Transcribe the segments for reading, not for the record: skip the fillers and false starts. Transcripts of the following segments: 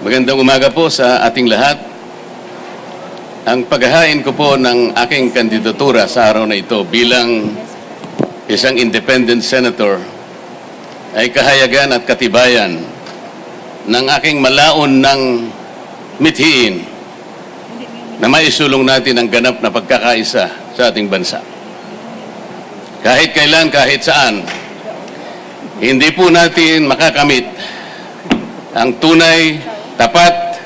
Magandang umaga po sa ating lahat. Ang paghahain ko po ng aking kandidatura sa araw na ito bilang isang independent senator ay kahayagan at katibayan ng aking malaon ng mithiin na maisulong natin ang ganap na pagkakaisa sa ating bansa. Kahit kailan, kahit saan, hindi po natin makakamit ang tunay, tapat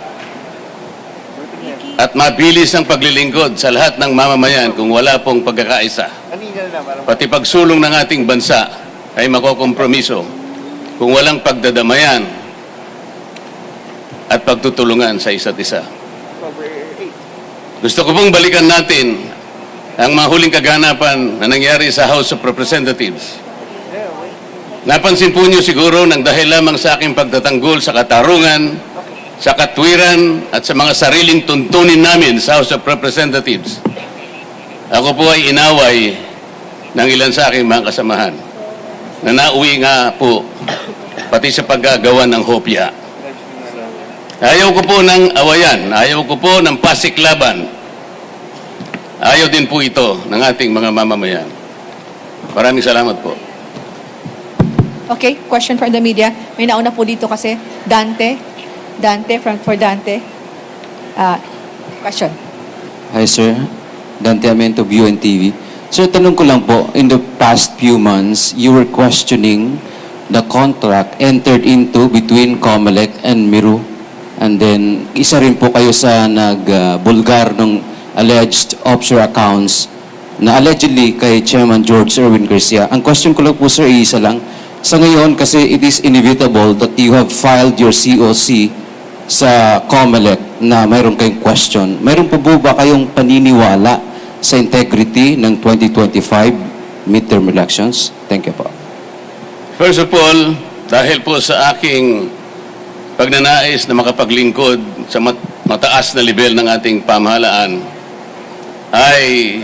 at mabilis ang paglilingkod sa lahat ng mamamayan kung wala pong pagkakaisa. Pati pagsulong ng ating bansa ay makokompromiso kung walang pagdadamayan at pagtutulungan sa isa't isa. Gusto ko pong balikan natin ang mga huling kaganapan na nangyari sa House of Representatives. Napansin po niyo siguro nang dahil lamang sa aking pagtatanggol sa katarungan, sa katwiran at sa mga sariling tuntunin namin sa House of Representatives, ako po ay inaway ng ilan sa aking mga kasamahan na nauwi nga po pati sa paggagawa ng hopya. Ayaw ko po ng awayan, ayaw ko po ng pasiklaban. Ayaw din po ito ng ating mga mamamayan. Maraming salamat po. Okay, question from the media. May nauna po dito kasi. Dante, for Dante. Question. Hi, sir. Dante Amento, UNTV. Sir, tanong ko lang po, in the past few months, you were questioning the contract entered into between COMELEC and Miru. And then, isa rin po kayo sa nag-bulgar ng alleged offshore accounts na allegedly kay Chairman George Erwin Garcia. Ang question ko lang po, sir, isa lang. Sa ngayon, kasi it is inevitable that you have filed your COC sa COMELEC na mayroon kayong question. Mayroon po ba kayong paniniwala sa integrity ng 2025 midterm elections? Thank you po. First of all, dahil po sa aking pagnanais na makapaglingkod sa mataas na level ng ating pamahalaan, ay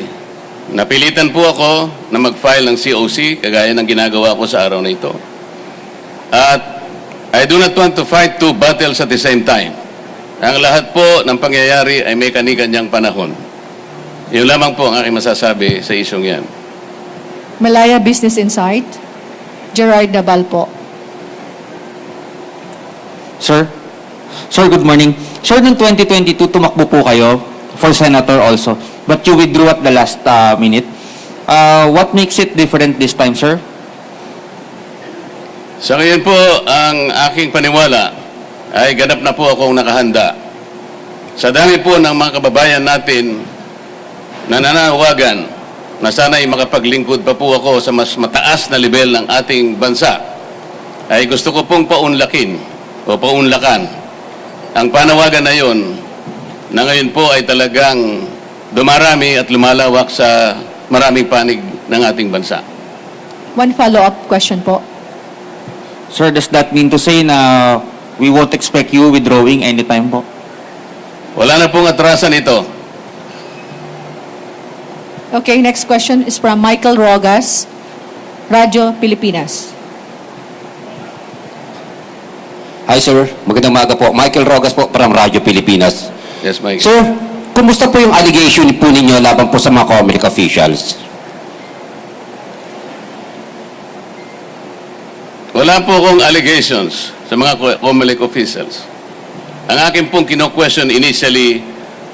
napilitan po ako na mag-file ng COC, kagaya ng ginagawa ko sa araw na ito. At I do not want to fight two battles at the same time. Ang lahat po ng pangyayari ay may kani-kanyang panahon. Yun lamang po ang aking masasabi sa isyong yan. Malaya Business Insight. Gerard Naval po. Sir, good morning. Sir, noong 2022, tumakbo po kayo for senator also, but you withdrew at the last minute. What makes it different this time, sir? Sa ngayon po, ang aking paniwala ay ganap na po akong nakahanda. Sa dami po ng mga kababayan natin na nananawagan na sana'y makapaglingkod pa po ako sa mas mataas na level ng ating bansa, ay gusto ko pong paunlakin o paunlakan ang panawagan na yon na ngayon po ay talagang dumarami at lumalawak sa maraming panig ng ating bansa. One follow-up question po. Sir, does that mean to say na we won't expect you withdrawing anytime po? Wala na pong atrasan ito. Okay, next question is from Michael Rogas, Radyo Pilipinas. Hi sir, magandang umaga po. Michael Rogas po from Radyo Pilipinas. Yes, Mike. Sir, kumusta po yung allegation po ninyo laban po sa mga COMELEC officials? Wala po akong allegations sa mga COMELEC officials. Ang akin pong kino-question initially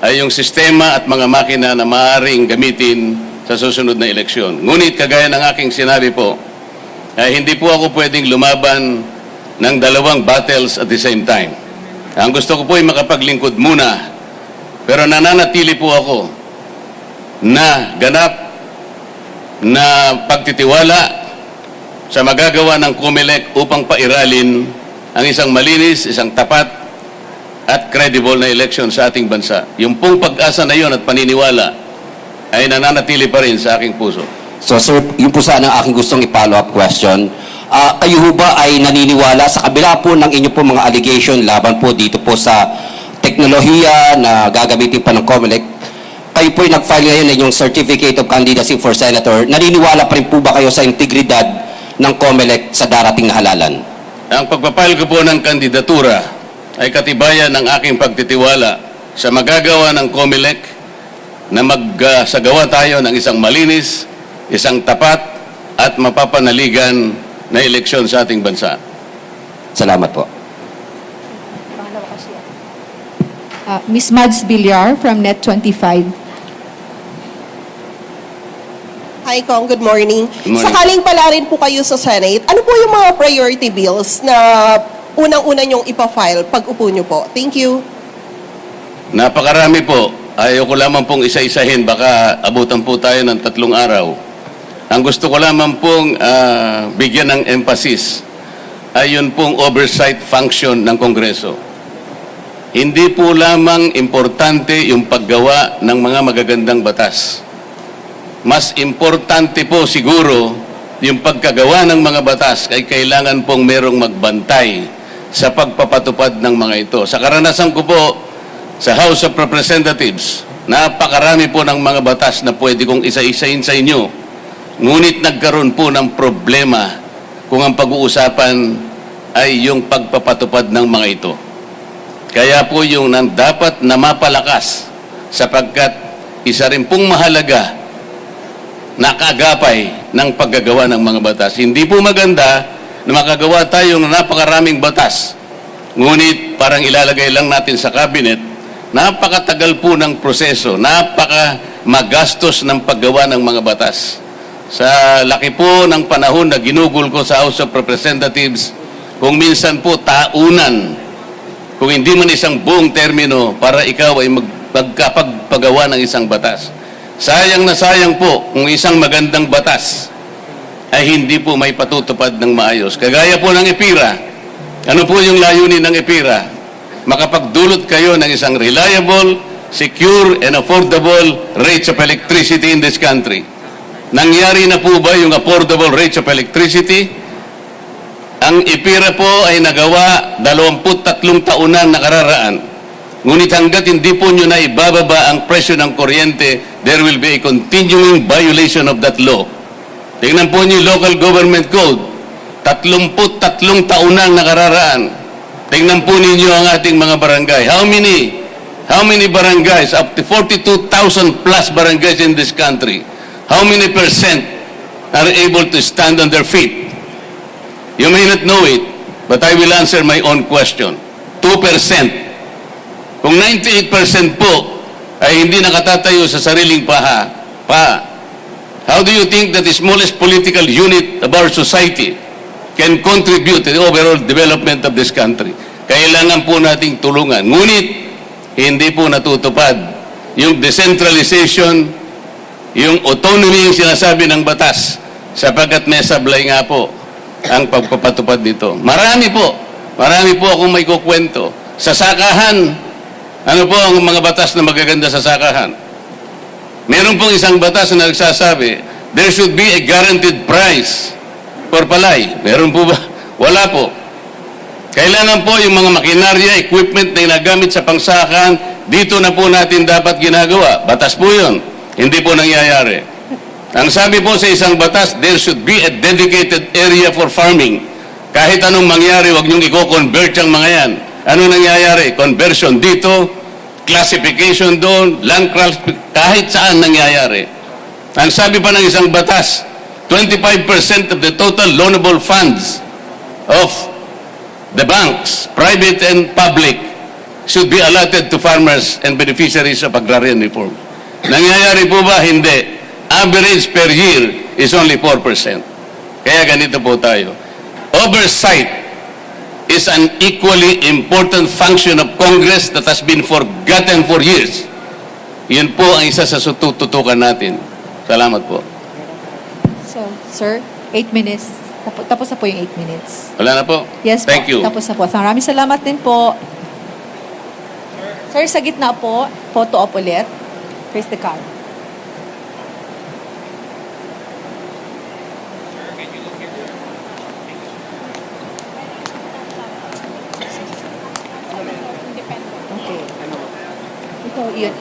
ay yung sistema at mga makina na maaaring gamitin sa susunod na eleksyon. Ngunit kagaya ng aking sinabi po, ay hindi po ako pwedeng lumaban ng dalawang battles at the same time. Ang gusto ko po ay makapaglingkod muna, pero nananatili po ako na ganap na pagtitiwala sa magagawa ng COMELEC upang pairalin ang isang malinis, isang tapat at credible na election sa ating bansa. Yung pong pag-asa na yon at paniniwala ay nananatili pa rin sa aking puso. So sir, yun po sana ang aking gustong i-follow up question. Kayo ho ba ay naniniwala sa kabila po ng inyo po mga allegation laban po dito po sa teknolohiya na gagamitin pa ng COMELEC? Kayo po ay nag-file ngayon ng yung Certificate of Candidacy for Senator. Naniniwala pa rin po ba kayo sa integridad ng COMELEC sa darating na halalan? Ang pagpapile ko po ng kandidatura ay katibayan ng aking pagtitiwala sa magagawa ng COMELEC na magsagawa tayo ng isang malinis, isang tapat at mapapanaligan na eleksyon sa ating bansa. Salamat po. Ms. Mads Villar from Net25. Hi, Kong. Good morning. Good morning. Sakaling pala rin po kayo sa Senate, ano po yung mga priority bills na unang-una nyong ipafile pag upo nyo po? Thank you. Napakarami po. Ayoko lamang pong isa-isahin. Baka abutan po tayo ng 3 araw. Ang gusto ko lamang pong bigyan ng emphasis ay yun pong oversight function ng Kongreso. Hindi po lamang importante yung paggawa ng mga magagandang batas. Mas importante po siguro yung pagkagawa ng mga batas ay kailangan pong merong magbantay sa pagpapatupad ng mga ito. Sa karanasan ko po sa House of Representatives, napakarami po ng mga batas na pwede kong isa-isahin sa inyo. Ngunit nagkaroon po ng problema kung ang pag-uusapan ay yung pagpapatupad ng mga ito. Kaya po yung dapat na mapalakas sapagkat isa rin pong mahalaga na kaagapay ng paggagawa ng mga batas. Hindi po maganda na makagawa tayo ng napakaraming batas. Ngunit parang ilalagay lang natin sa cabinet, napakatagal po ng proseso, napakamagastos ng paggawa ng mga batas. Sa laki po ng panahon na ginugol ko sa House of Representatives, kung minsan po taunan, kung hindi man isang buong termino para ikaw ay magkapagpagawa ng isang batas. Sayang na sayang po kung isang magandang batas ay hindi po may patutupad ng maayos. Kagaya po ng EPIRA. Ano po yung layunin ng EPIRA? Makapagdulot kayo ng isang reliable, secure, and affordable rates of electricity in this country. Nangyari na po ba yung affordable rates of electricity? Ang EPIRA po ay nagawa 23 taon na nakararaan. Ngunit hanggat hindi po nyo na ibababa ang presyo ng kuryente, there will be a continuing violation of that law. Tingnan po nyo yung local government code. 33 taon na nakararaan. Tingnan po ninyo ang ating mga barangay. How many barangays? Up to 42,000 plus barangays in this country. How many percent are able to stand on their feet? You may not know it, but I will answer my own question. 2%. Kung 98% po ay hindi nakatatayo sa sariling pa, how do you think that the smallest political unit of our society can contribute to the overall development of this country? Kailangan po nating tulungan. Ngunit, hindi po natutupad yung decentralization, yung autonomy yung sinasabi ng batas, sapagkat may sablay nga po ang pagpapatupad dito. Marami po akong may kukwento. Sa sakahan, ano po ang mga batas na magaganda sa sakahan? Meron pong isang batas na nagsasabi, there should be a guaranteed price for palay. Meron po ba? Wala po. Kailangan po yung mga makinarya, equipment na ginagamit sa pangsakahan, dito na po natin dapat ginagawa. Batas po yun. Hindi po nangyayari. Ang sabi po sa isang batas, there should be a dedicated area for farming. Kahit anong mangyari, huwag niyong i-convert ang mga yan. Ano nangyayari? Conversion dito, classification doon, land kahit saan nangyayari. Ang sabi pa ng isang batas, 25% of the total loanable funds of the banks, private and public, should be allotted to farmers and beneficiaries of agrarian reform. Nangyayari po ba? Hindi. Average per year is only 4%. Kaya ganito po tayo. Oversight is an equally important function of Congress that has been forgotten for years. Yun po ang isa sa tututukan natin. Salamat po. So, sir, 8 minutes. Tapos na po yung 8 minutes. Wala na po? Yes Thank po. you. Tapos na po. Maraming salamat din po. Sir, sa gitna po, photo op ulit. Face the card. Okay. Ito, yun.